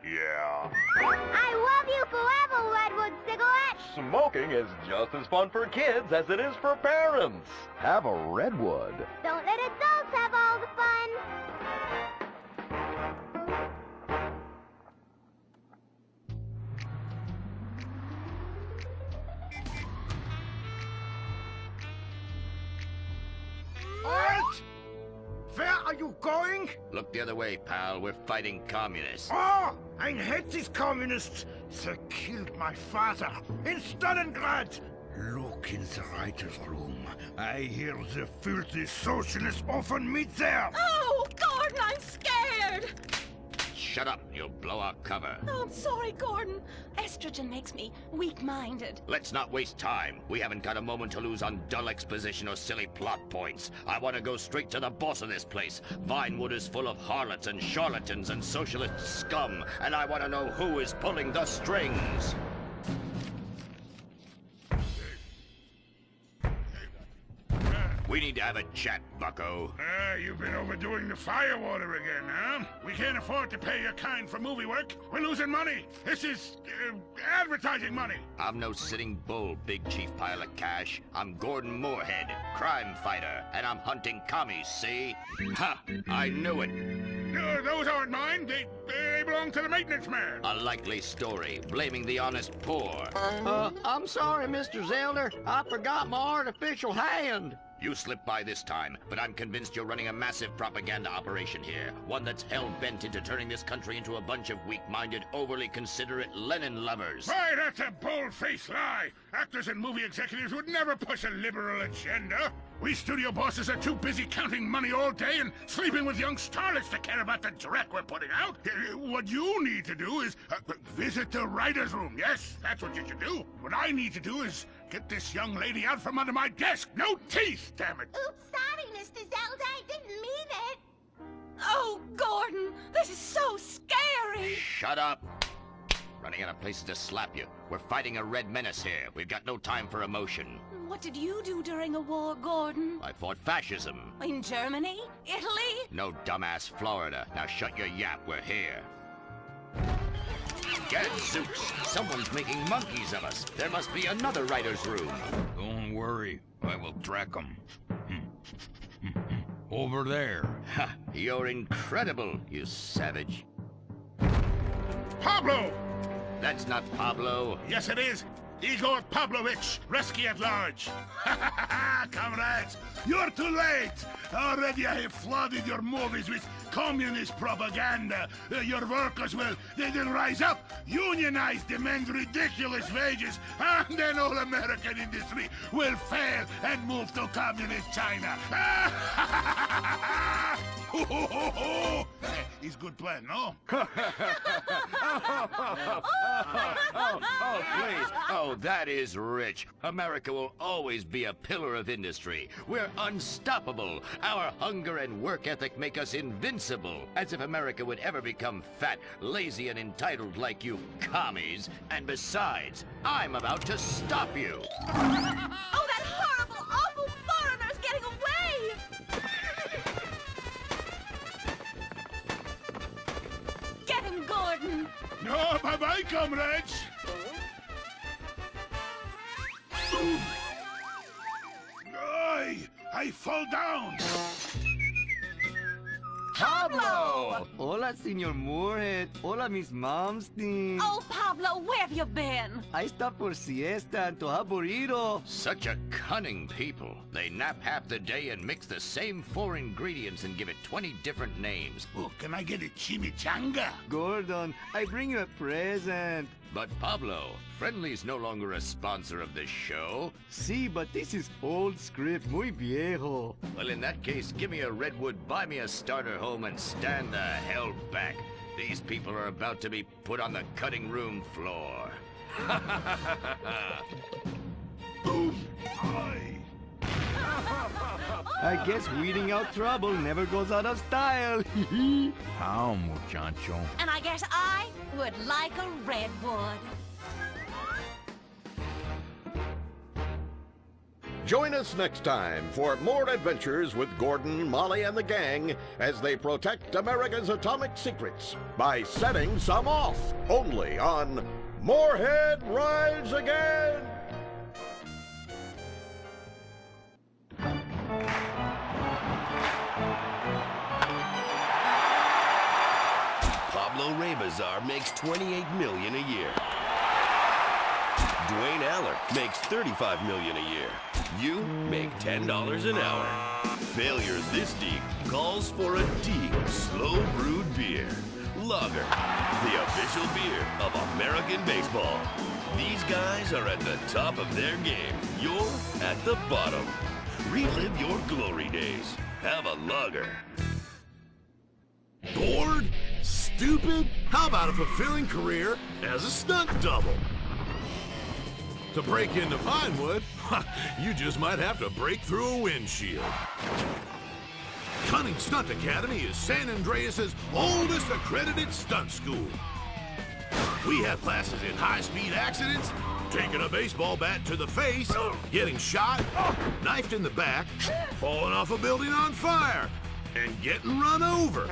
Yeah. I love you forever, Redwood cigarette! Smoking is just as fun for kids as it is for parents. Have a Redwood. Don't let adults have all the fun. Halt! Where are you going? Look the other way, pal. We're fighting communists. Oh, I hate these communists. They killed my father in Stalingrad. Look in the writer's room. I hear the filthy socialists often meet there. Oh, Gordon, I'm scared. Shut up. You'll blow our cover. Oh, I'm sorry, Gordon. Estrogen makes me weak-minded. Let's not waste time. We haven't got a moment to lose on dull exposition or silly plot points. I want to go straight to the boss of this place. Vinewood is full of harlots and charlatans and socialist scum, and I want to know who is pulling the strings. We need to have a chat, bucko. You've been overdoing the firewater again, huh? We can't afford to pay your kind for movie work. We're losing money. This is advertising money. I'm no sitting bull, big chief pile of cash. I'm Gordon Moorhead, crime fighter, and I'm hunting commies, see? Ha! I knew it. Those aren't mine. They belong to the maintenance man. A likely story, blaming the honest poor. I'm sorry, Mr. Zelder. I forgot my artificial hand. You slipped by this time, but I'm convinced you're running a massive propaganda operation here. One that's hell-bent into turning this country into a bunch of weak-minded, overly considerate Lenin lovers. Why, that's a bold-faced lie. Actors and movie executives would never push a liberal agenda. We studio bosses are too busy counting money all day and sleeping with young starlets to care about the dreck we're putting out. What you need to do is visit the writer's room. Yes, that's what you should do. What I need to do is get this young lady out from under my desk. No teeth, damn it. Oops, sorry, Mr. Zelda. I didn't mean it. Oh, Gordon, this is so scary. Shut up. Running out of places to slap you. We're fighting a red menace here. We've got no time for emotion. What did you do during a war, Gordon? I fought fascism. In Germany? Italy? No, dumbass, Florida. Now shut your yap. We're here. Gadzooks! Someone's making monkeys of us. There must be another writer's room. Don't worry. I will track them. Over there. Ha! You're incredible, you savage. Pablo! That's not Pablo. Yes, it is. Igor Pavlovich, Rescue at Large. Comrades, you're too late. Already I have flooded your movies with communist propaganda. Your workers they'll rise up, unionize, demand ridiculous wages, and then all American industry will fail and move to communist China. It's good plan, no? Please. Oh, that is rich. America will always be a pillar of industry. We're unstoppable. Our hunger and work ethic make us invincible. As if America would ever become fat, lazy, and entitled like you commies. And besides, I'm about to stop you. Oh, that horrible, awful foreigner's getting away! Get him, Gordon! No, bye-bye, comrades! I fall down! Pablo! Hola, Senor Moorhead. Hola, Miss Momstein. Oh, Pablo, where have you been? I stopped for siesta and to have burrito. Such a cunning people. They nap half the day and mix the same 4 ingredients and give it 20 different names. Oh, can I get a chimichanga? Gordon, I bring you a present. But Pablo, Friendly's no longer a sponsor of this show. Sí, but this is old script, muy viejo. Well, in that case, give me a redwood, buy me a starter home, and stand the hell back. These people are about to be put on the cutting room floor. I guess weeding out trouble never goes out of style. How, muchacho? And I guess I would like a redwood. Join us next time for more adventures with Gordon, Molly, and the gang as they protect America's atomic secrets by setting some off, only on Moorhead Rides Again! Pablo Rebazar makes $28 million a year. Dwayne Aller makes $35 million a year. You make $10 an hour. Failure this deep calls for a deep, slow brewed beer. Lager, the official beer of American baseball. These guys are at the top of their game. You're at the bottom. Relive your glory days. Have a lager. Bored? Stupid? How about a fulfilling career as a stunt double? To break into Vinewood, you just might have to break through a windshield. Cunning Stunt Academy is San Andreas' oldest accredited stunt school. We have classes in high-speed accidents, taking a baseball bat to the face, getting shot, knifed in the back, falling off a building on fire, and getting run over.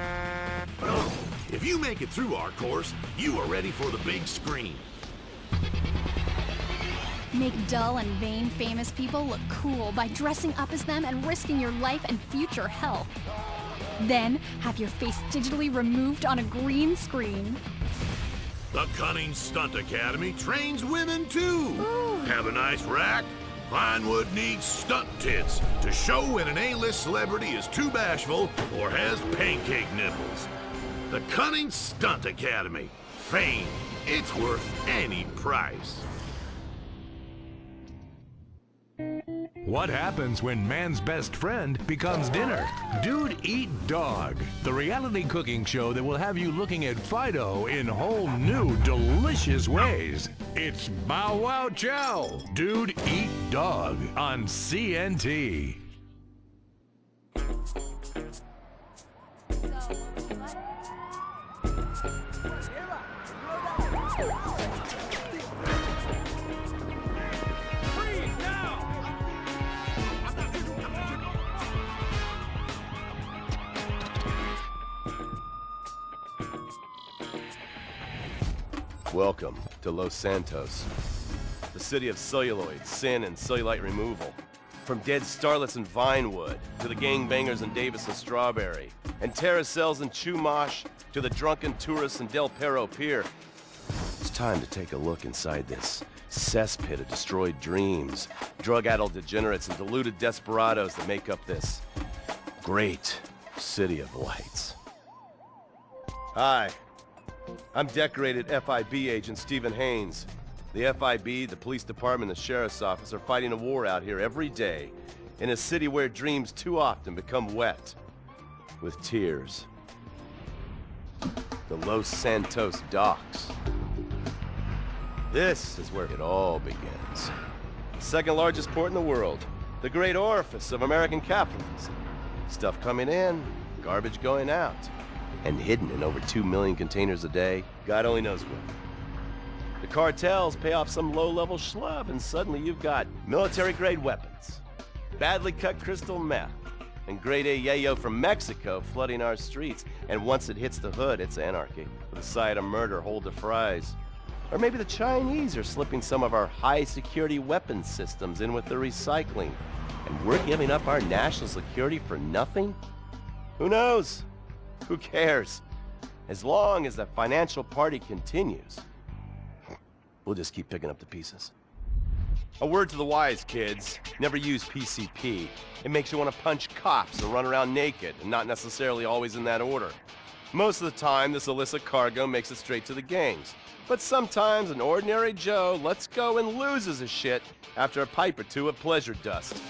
If you make it through our course, you are ready for the big screen. Make dull and vain famous people look cool by dressing up as them and risking your life and future health. Then, have your face digitally removed on a green screen. The Cunning Stunt Academy trains women too. Ooh. Have a nice rack? Vinewood needs stunt tits to show when an A-list celebrity is too bashful or has pancake nipples. The Cunning Stunt Academy. Fame. It's worth any price. What happens when man's best friend becomes dinner? Dude Eat Dog, the reality cooking show that will have you looking at Fido in whole new, delicious ways. It's Bow Wow Chow, Dude Eat Dog on CNT. Welcome to Los Santos, the city of celluloid, sin, and cellulite removal. From dead starlets in Vinewood, to the gangbangers in Davis and Strawberry, and terracels in Chumash, to the drunken tourists in Del Perro Pier. It's time to take a look inside this cesspit of destroyed dreams, drug-addled degenerates, and deluded desperados that make up this great city of lights. Hi. I'm decorated FIB agent Stephen Haynes. The FIB, the police department, and the sheriff's office are fighting a war out here every day in a city where dreams too often become wet with tears. The Los Santos docks. This is where it all begins. The second largest port in the world, the great orifice of American capitalism. Stuff coming in, garbage going out. And hidden in over 2 million containers a day, God only knows where. The cartels pay off some low-level schlub, and suddenly you've got military-grade weapons, badly cut crystal meth, and grade A yayo from Mexico flooding our streets. And once it hits the hood, it's anarchy, with a side of murder hold to fries. Or maybe the Chinese are slipping some of our high-security weapons systems in with the recycling, and we're giving up our national security for nothing? Who knows? Who cares? As long as the financial party continues, we'll just keep picking up the pieces. A word to the wise, kids. Never use PCP. It makes you want to punch cops and run around naked, and not necessarily always in that order. Most of the time, this illicit cargo makes it straight to the gangs. But sometimes an ordinary Joe lets go and loses his shit after a pipe or two of pleasure dust.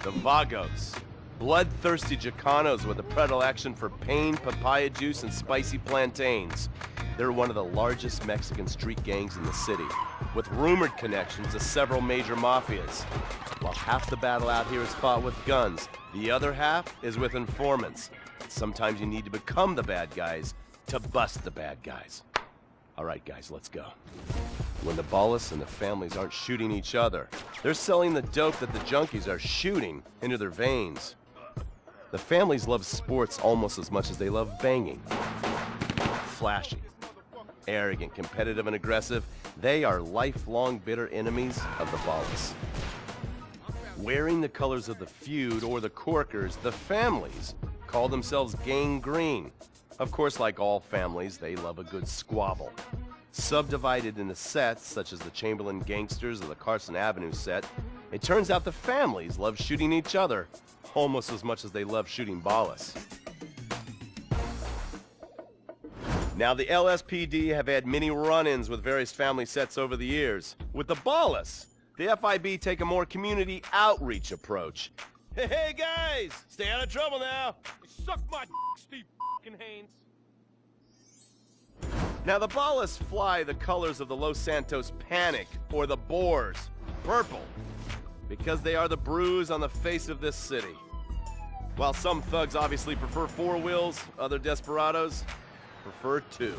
The Vagos, bloodthirsty Chicanos with a predilection for pain, papaya juice, and spicy plantains. They're one of the largest Mexican street gangs in the city, with rumored connections to several major mafias. While half the battle out here is fought with guns, the other half is with informants. Sometimes you need to become the bad guys to bust the bad guys. All right, guys, let's go. When the ballists and the families aren't shooting each other, they're selling the dope that the junkies are shooting into their veins. The families love sports almost as much as they love banging. Flashy, arrogant, competitive, and aggressive, they are lifelong bitter enemies of the ballists. Wearing the colors of the feud or the corkers, the families call themselves Gang Green. Of course, like all families, they love a good squabble. Subdivided into sets, such as the Chamberlain Gangsters or the Carson Avenue set, it turns out the families love shooting each other almost as much as they love shooting ballists. Now, the LSPD have had many run-ins with various family sets over the years. With the ballists, the FIB take a more community outreach approach. Hey guys, stay out of trouble now. Suck my Steve Haynes. Now, the ballists fly the colors of the Los Santos Panic, or the Boers, purple, because they are the bruise on the face of this city. While some thugs obviously prefer 4 wheels, other desperados prefer 2.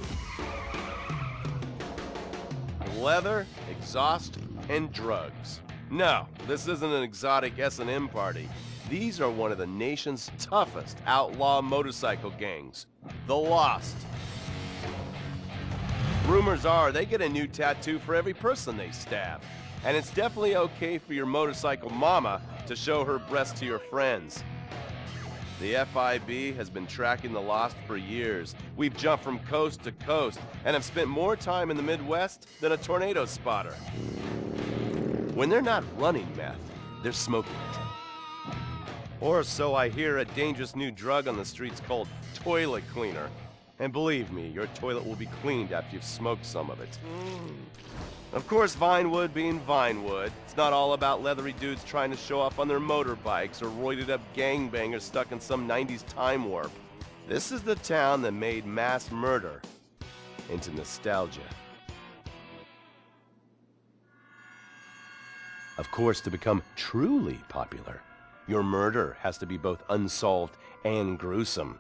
Leather, exhaust, and drugs. No, this isn't an exotic S&M party. These are one of the nation's toughest outlaw motorcycle gangs, the Lost. Rumors are they get a new tattoo for every person they stab. And it's definitely okay for your motorcycle mama to show her breasts to your friends. The FIB has been tracking the Lost for years. We've jumped from coast to coast and have spent more time in the Midwest than a tornado spotter. When they're not running meth, they're smoking it. Or so I hear, a dangerous new drug on the streets called toilet cleaner. And believe me, your toilet will be cleaned after you've smoked some of it. Of course, Vinewood being Vinewood, it's not all about leathery dudes trying to show off on their motorbikes or roided-up gangbangers stuck in some 90s time warp. This is the town that made mass murder into nostalgia. Of course, to become truly popular, your murder has to be both unsolved and gruesome.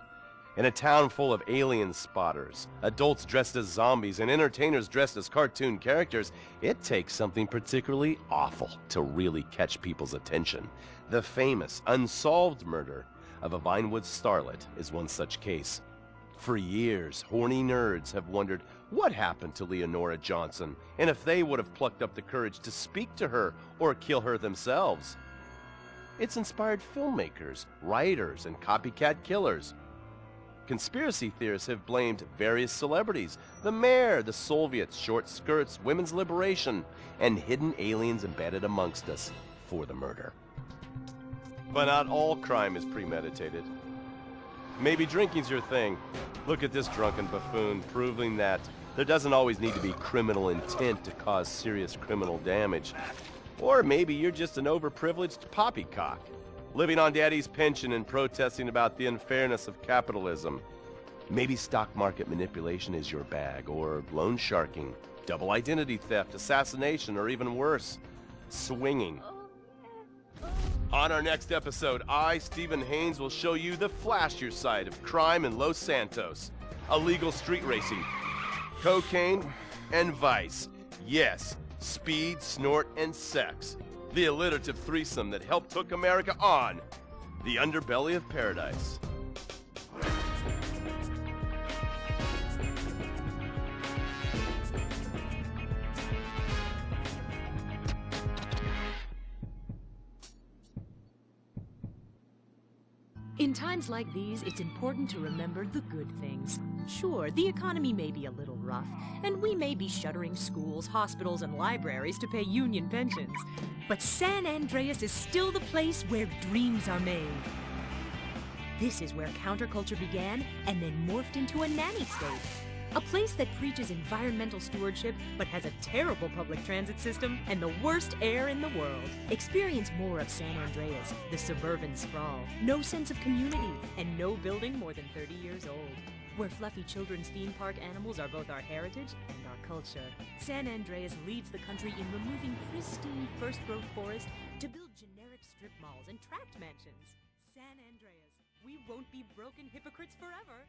In a town full of alien spotters, adults dressed as zombies, and entertainers dressed as cartoon characters, it takes something particularly awful to really catch people's attention. The famous, unsolved murder of a Vinewood starlet is one such case. For years, horny nerds have wondered what happened to Leonora Johnson, and if they would have plucked up the courage to speak to her or kill her themselves. It's inspired filmmakers, writers, and copycat killers. Conspiracy theorists have blamed various celebrities, the mayor, the Soviets, short skirts, women's liberation, and hidden aliens embedded amongst us for the murder. But not all crime is premeditated. Maybe drinking's your thing. Look at this drunken buffoon, proving that there doesn't always need to be criminal intent to cause serious criminal damage. Or maybe you're just an overprivileged poppycock, living on daddy's pension and protesting about the unfairness of capitalism. Maybe stock market manipulation is your bag, or loan sharking, double identity theft, assassination, or even worse, swinging. On our next episode, I, Stephen Haynes, will show you the flashier side of crime in Los Santos. Illegal street racing, cocaine, and vice. Yes, speed, snort, and sex. The alliterative threesome that helped hook America on the underbelly of paradise. In times like these, it's important to remember the good things. Sure, the economy may be a little rough, and we may be shuttering schools, hospitals, and libraries to pay union pensions. But San Andreas is still the place where dreams are made. This is where counterculture began and then morphed into a nanny state. A place that preaches environmental stewardship but has a terrible public transit system and the worst air in the world. Experience more of San Andreas, the suburban sprawl. No sense of community and no building more than 30 years old. Where fluffy children's theme park animals are both our heritage and our culture. San Andreas leads the country in removing pristine first-growth forest to build generic strip malls and tract mansions. San Andreas, we won't be broken hypocrites forever.